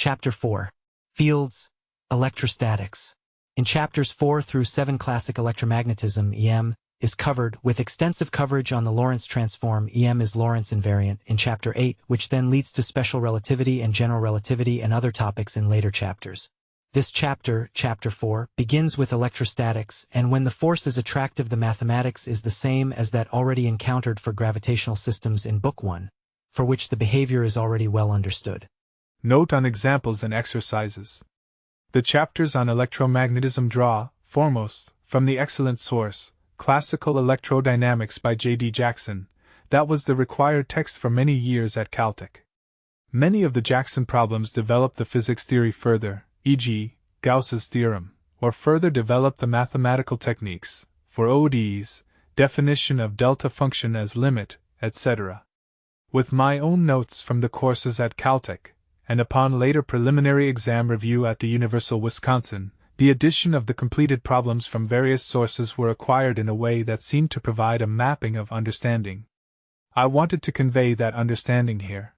Chapter 4. Fields, Electrostatics. In chapters 4 through 7, classic electromagnetism, EM, is covered, with extensive coverage on the Lorentz transform. EM is Lorentz invariant in chapter 8, which then leads to special relativity and general relativity and other topics in later chapters. This chapter, chapter 4, begins with electrostatics, and when the force is attractive, the mathematics is the same as that already encountered for gravitational systems in Book 1, for which the behavior is already well understood. Note on examples and exercises. The chapters on electromagnetism draw, foremost, from the excellent source, Classical Electrodynamics by J.D. Jackson. That was the required text for many years at Caltech. Many of the Jackson problems developed the physics theory further, e.g., Gauss's theorem, or further developed the mathematical techniques, for ODEs, definition of delta function as limit, etc. With my own notes from the courses at Caltech, and upon later preliminary exam review at the Universal Wisconsin, the addition of the completed problems from various sources were acquired in a way that seemed to provide a mapping of understanding. I wanted to convey that understanding here.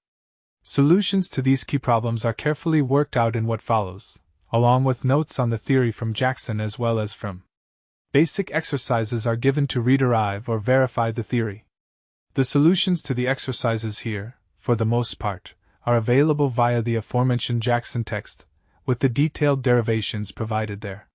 Solutions to these key problems are carefully worked out in what follows, along with notes on the theory from Jackson as well as from. Basic exercises are given to rederive or verify the theory. The solutions to the exercises here, for the most part, are available via the aforementioned Jackson text, with the detailed derivations provided there.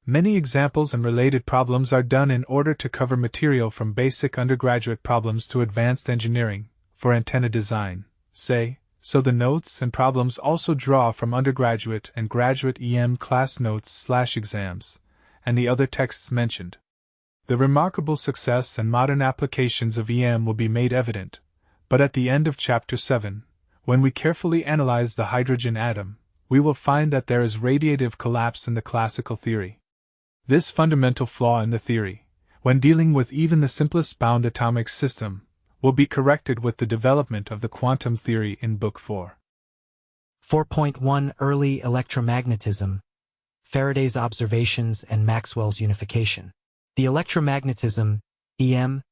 Many examples and related problems are done in order to cover material from basic undergraduate problems to advanced engineering, for antenna design, say, so the notes and problems also draw from undergraduate and graduate EM class notes/exams, and the other texts mentioned. The remarkable success and modern applications of EM will be made evident, but at the end of Chapter 7, when we carefully analyze the hydrogen atom, we will find that there is radiative collapse in the classical theory. This fundamental flaw in the theory, when dealing with even the simplest bound atomic system, will be corrected with the development of the quantum theory in Book 4. 4.1 Early Electromagnetism, Faraday's observations and Maxwell's unification. The electromagnetism, EM,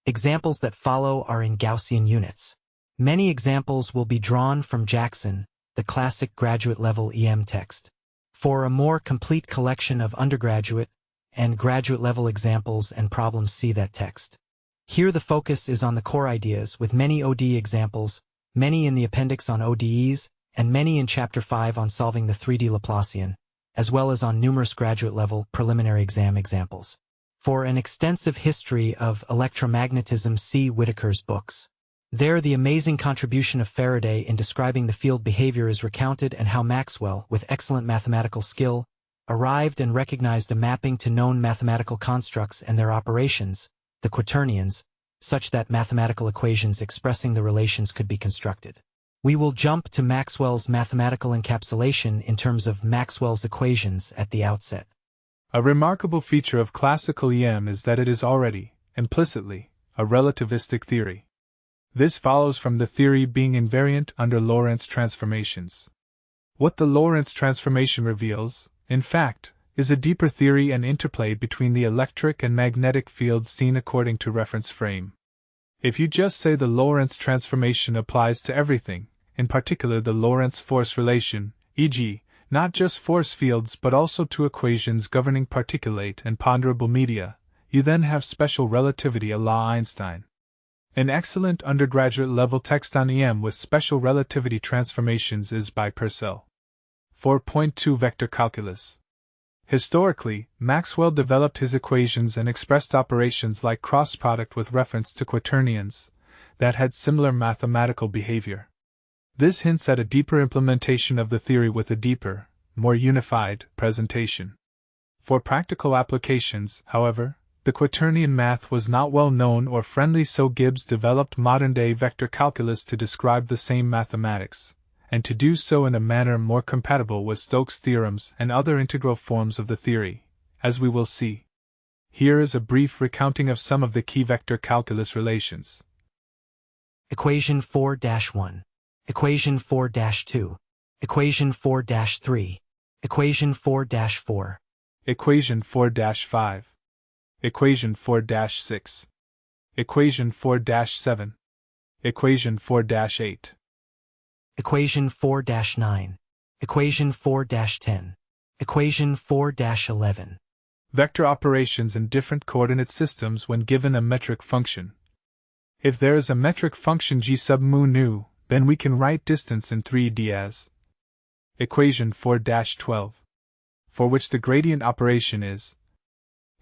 examples that follow are in Gaussian units. Many examples will be drawn from Jackson, the classic graduate-level EM text. For a more complete collection of undergraduate and graduate-level examples and problems, see that text. Here the focus is on the core ideas, with many ODE examples, many in the appendix on ODEs, and many in Chapter 5 on solving the 3D Laplacian, as well as on numerous graduate-level preliminary exam examples. For an extensive history of electromagnetism, see Whittaker's books. There the amazing contribution of Faraday in describing the field behavior is recounted, and how Maxwell, with excellent mathematical skill, arrived and recognized a mapping to known mathematical constructs and their operations, the quaternions, such that mathematical equations expressing the relations could be constructed. We will jump to Maxwell's mathematical encapsulation in terms of Maxwell's equations at the outset. A remarkable feature of classical EM is that it is already, implicitly, a relativistic theory. This follows from the theory being invariant under Lorentz transformations. What the Lorentz transformation reveals, in fact, is a deeper theory and interplay between the electric and magnetic fields seen according to reference frame. If you just say the Lorentz transformation applies to everything, in particular the Lorentz force relation, e.g., not just force fields but also to equations governing particulate and ponderable media, you then have special relativity a la Einstein. An excellent undergraduate-level text on EM with special relativity transformations is by Purcell. 4.2 Vector calculus. Historically, Maxwell developed his equations and expressed operations like cross product with reference to quaternions that had similar mathematical behavior. This hints at a deeper implementation of the theory with a deeper, more unified presentation. For practical applications, however, the quaternion math was not well known or friendly, so Gibbs developed modern-day vector calculus to describe the same mathematics, and to do so in a manner more compatible with Stokes' theorems and other integral forms of the theory, as we will see. Here is a brief recounting of some of the key vector calculus relations. Equation 4-1. Equation 4-2. Equation 4-3. Equation 4-4. Equation 4-5. Equation 4-6. Equation 4-7. Equation 4-8. Equation 4-9. Equation 4-10. Equation 4-11. Vector operations in different coordinate systems when given a metric function. If there is a metric function g sub mu nu, then we can write distance in 3D as equation 4-12, for which the gradient operation is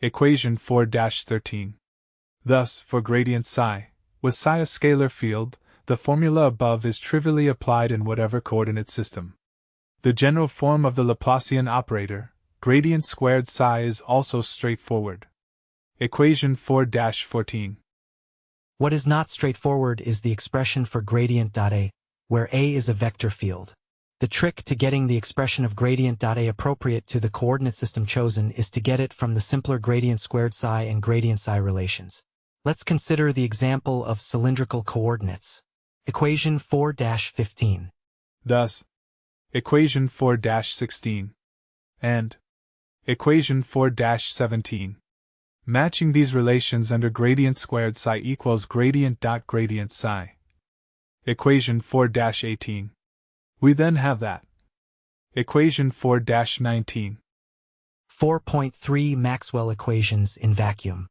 equation 4-13. Thus, for gradient psi, with psi a scalar field, the formula above is trivially applied in whatever coordinate system. The general form of the Laplacian operator, gradient squared psi, is also straightforward. Equation 4-14. What is not straightforward is the expression for gradient.A, where A is a vector field. The trick to getting the expression of gradient.A appropriate to the coordinate system chosen is to get it from the simpler gradient squared psi and gradient psi relations. Let's consider the example of cylindrical coordinates. Equation 4-15. Thus, equation 4-16 and equation 4-17. Matching these relations under gradient squared psi equals gradient dot gradient psi. Equation 4-18. We then have that. Equation 4-19. 4.3 Maxwell equations in vacuum.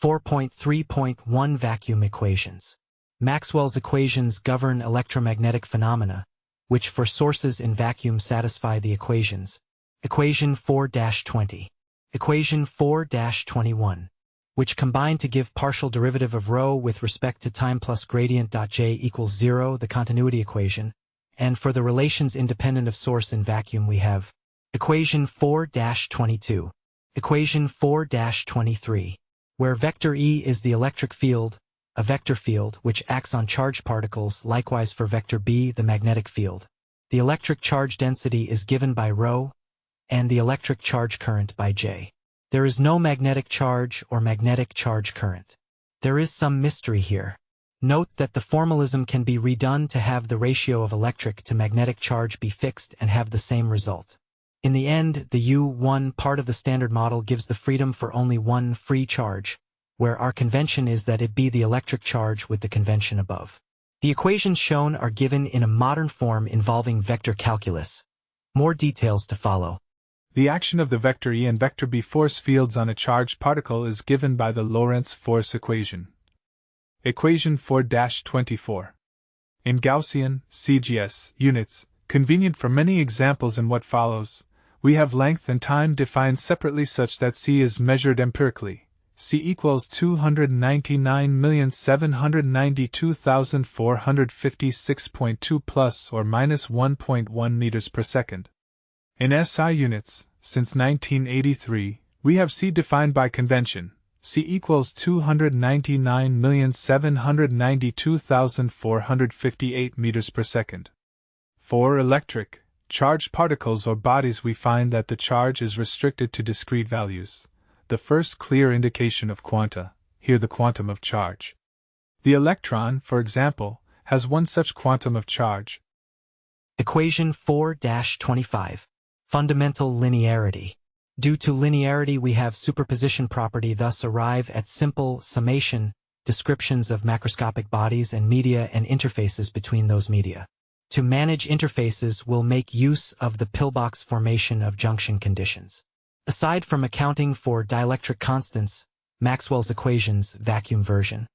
4.3.1 Vacuum equations. Maxwell's equations govern electromagnetic phenomena, which for sources in vacuum satisfy the equations. Equation 4-20. Equation 4-21, which combine to give partial derivative of rho with respect to time plus gradient.j equals 0, the continuity equation, and for the relations independent of source in vacuum we have equation 4-22, equation 4-23, where vector E is the electric field, a vector field which acts on charged particles, likewise for vector B, the magnetic field. The electric charge density is given by rho, and the electric charge current by J. There is no magnetic charge or magnetic charge current. There is some mystery here. Note that the formalism can be redone to have the ratio of electric to magnetic charge be fixed and have the same result. In the end, the U1 part of the standard model gives the freedom for only one free charge, where our convention is that it be the electric charge with the convention above. The equations shown are given in a modern form involving vector calculus. More details to follow. The action of the vector E and vector B force fields on a charged particle is given by the Lorentz force equation. Equation 4-24. In Gaussian, CGS, units, convenient for many examples in what follows, we have length and time defined separately such that c is measured empirically. C equals 299,792,456.2 plus or minus 1.1 meters per second. In SI units, since 1983, we have C defined by convention. C equals 299,792,458 meters per second. For electric, charged particles or bodies, we find that the charge is restricted to discrete values. The first clear indication of quanta, here the quantum of charge. The electron, for example, has one such quantum of charge. Equation 4-25. Fundamental linearity. Due to linearity we have superposition property, thus arrive at simple summation descriptions of macroscopic bodies and media and interfaces between those media. To manage interfaces we'll make use of the pillbox formation of junction conditions. Aside from accounting for dielectric constants, Maxwell's equations, vacuum version,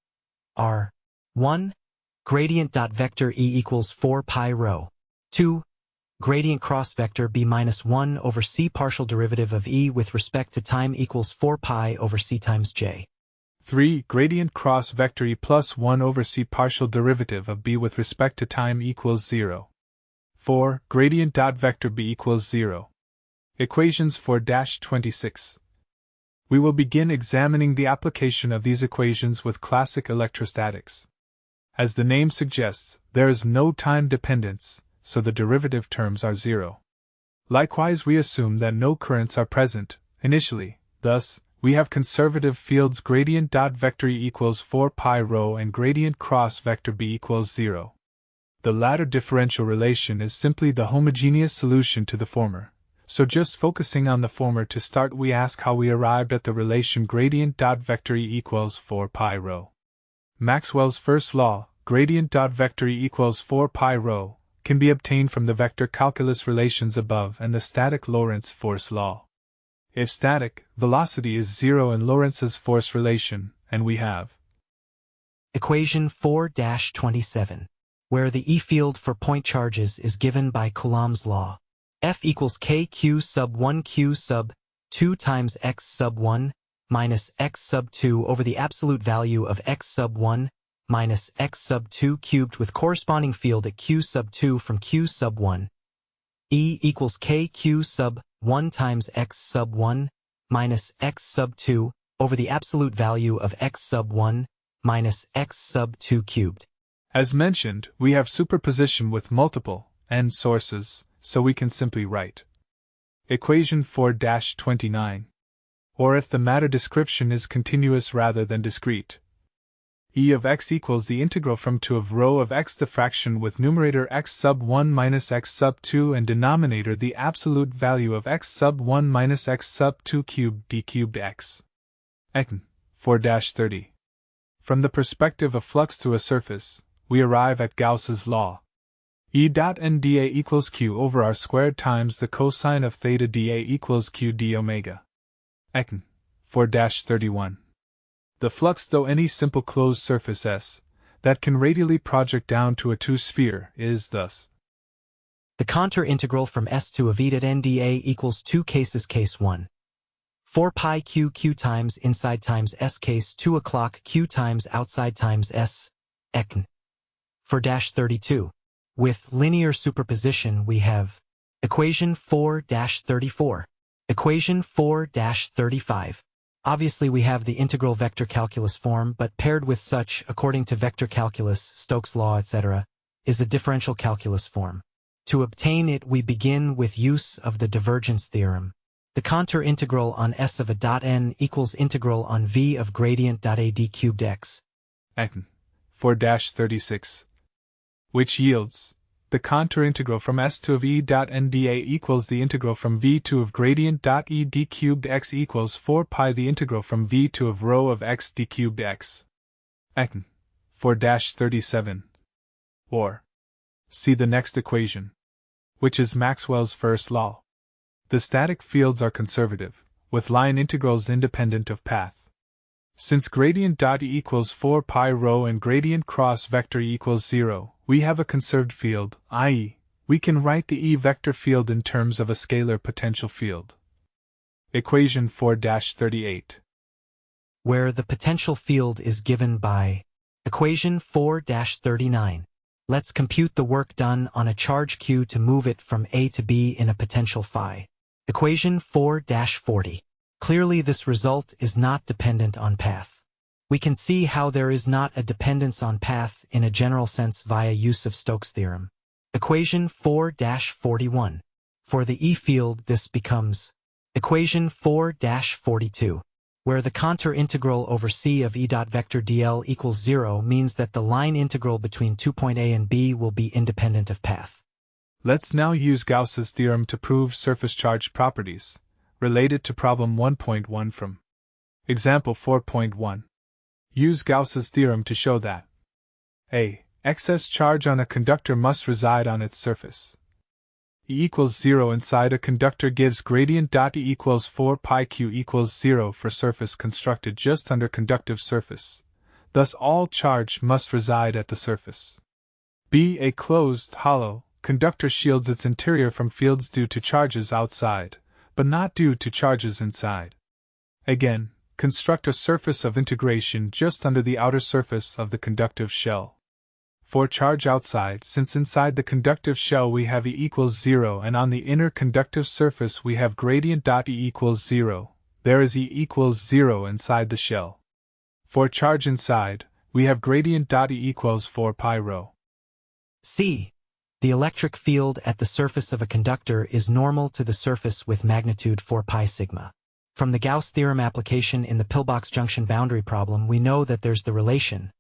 are 1. Gradient dot vector E equals 4 pi rho. 2. Gradient cross vector B minus 1 over C partial derivative of E with respect to time equals 4 pi over C times J. 3. Gradient cross vector E plus 1 over C partial derivative of B with respect to time equals 0. 4. Gradient dot vector B equals 0. Equations 4-26. We will begin examining the application of these equations with classic electrostatics. As the name suggests, there is no time dependence, so the derivative terms are 0. Likewise, we assume that no currents are present, initially, thus, we have conservative fields gradient dot vector E equals 4 pi rho and gradient cross vector B equals 0. The latter differential relation is simply the homogeneous solution to the former, so just focusing on the former to start, we ask how we arrived at the relation gradient dot vector E equals 4 pi rho. Maxwell's first law, gradient dot vector E equals 4 pi rho, can be obtained from the vector calculus relations above and the static Lorentz force law. If static, velocity is zero in Lorentz's force relation, and we have Equation 4-27, where the E field for point charges is given by Coulomb's law. F equals kq sub 1 q sub 2 times x sub 1 minus x sub 2 over the absolute value of x sub 1 minus x sub 2 cubed with corresponding field at q sub 2 from q sub 1. E equals kq sub 1 times x sub 1 minus x sub 2 over the absolute value of x sub 1 minus x sub 2 cubed. As mentioned, we have superposition with multiple n sources, so we can simply write equation 4-29. Or if the matter description is continuous rather than discrete, E of x equals the integral from 2 of rho of x the fraction with numerator x sub 1 minus x sub 2 and denominator the absolute value of x sub 1 minus x sub 2 cubed d cubed x. 4-30. From the perspective of flux through a surface, we arrive at Gauss's law. E dot n dA equals q over r squared times the cosine of theta dA equals q d omega. 4-31. The flux, though any simple closed surface S, that can radially project down to a two-sphere, is thus. The contour integral from S to of E dot n dA equals two cases case 1. 4 pi q q times inside times S case 2 o'clock q times outside times S, 4-32. With linear superposition we have equation 4-34. Equation 4-35. Obviously we have the integral vector calculus form, but paired with such, according to vector calculus, Stokes' law, etc., is a differential calculus form. To obtain it we begin with use of the divergence theorem. The contour integral on S of a dot n equals integral on V of gradient dot a d cubed x. 4-36. Which yields the contour integral from S to of E dot n dA equals the integral from V to of gradient dot E d cubed x equals 4 pi the integral from V to of rho of x d cubed x. 4-37. Or, see the next equation, which is Maxwell's first law. The static fields are conservative, with line integrals independent of path. Since gradient dot E equals 4 pi rho and gradient cross vector E equals 0, we have a conserved field, i.e., we can write the E vector field in terms of a scalar potential field. Equation 4-38. Where the potential field is given by equation 4-39. Let's compute the work done on a charge q to move it from A to B in a potential phi. Equation 4-40. Clearly this result is not dependent on path. We can see how there is not a dependence on path in a general sense via use of Stokes' theorem. Equation 4-41. For the E field this becomes equation 4-42, where the contour integral over C of E dot vector dl equals 0 means that the line integral between 2 point A and B will be independent of path. Let's now use Gauss's theorem to prove surface charge properties, related to problem 1.1 from example 4.1. Use Gauss's theorem to show that a excess charge on a conductor must reside on its surface. E equals 0 inside a conductor gives gradient dot E equals 4 pi q equals 0 for surface constructed just under conductive surface. Thus all charge must reside at the surface. B. A closed, hollow conductor shields its interior from fields due to charges outside, but not due to charges inside. Again, construct a surface of integration just under the outer surface of the conductive shell. For charge outside, since inside the conductive shell we have E equals 0 and on the inner conductive surface we have gradient dot E equals 0, there is E equals 0 inside the shell. For charge inside, we have gradient dot E equals 4 pi rho. C. The electric field at the surface of a conductor is normal to the surface with magnitude 4 pi sigma. From the Gauss theorem application in the pillbox junction boundary problem we know that there's the relation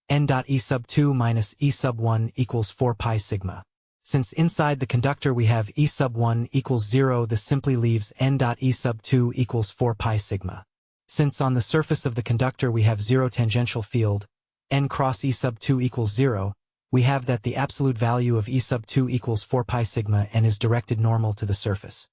n dot E sub 2 minus E sub 1 equals 4 pi sigma. Since inside the conductor we have E sub 1 equals 0, this simply leaves n dot E sub 2 equals 4 pi sigma. Since on the surface of the conductor we have 0 tangential field, n cross E sub 2 equals 0, we have that the absolute value of E sub 2 equals 4 pi sigma and is directed normal to the surface.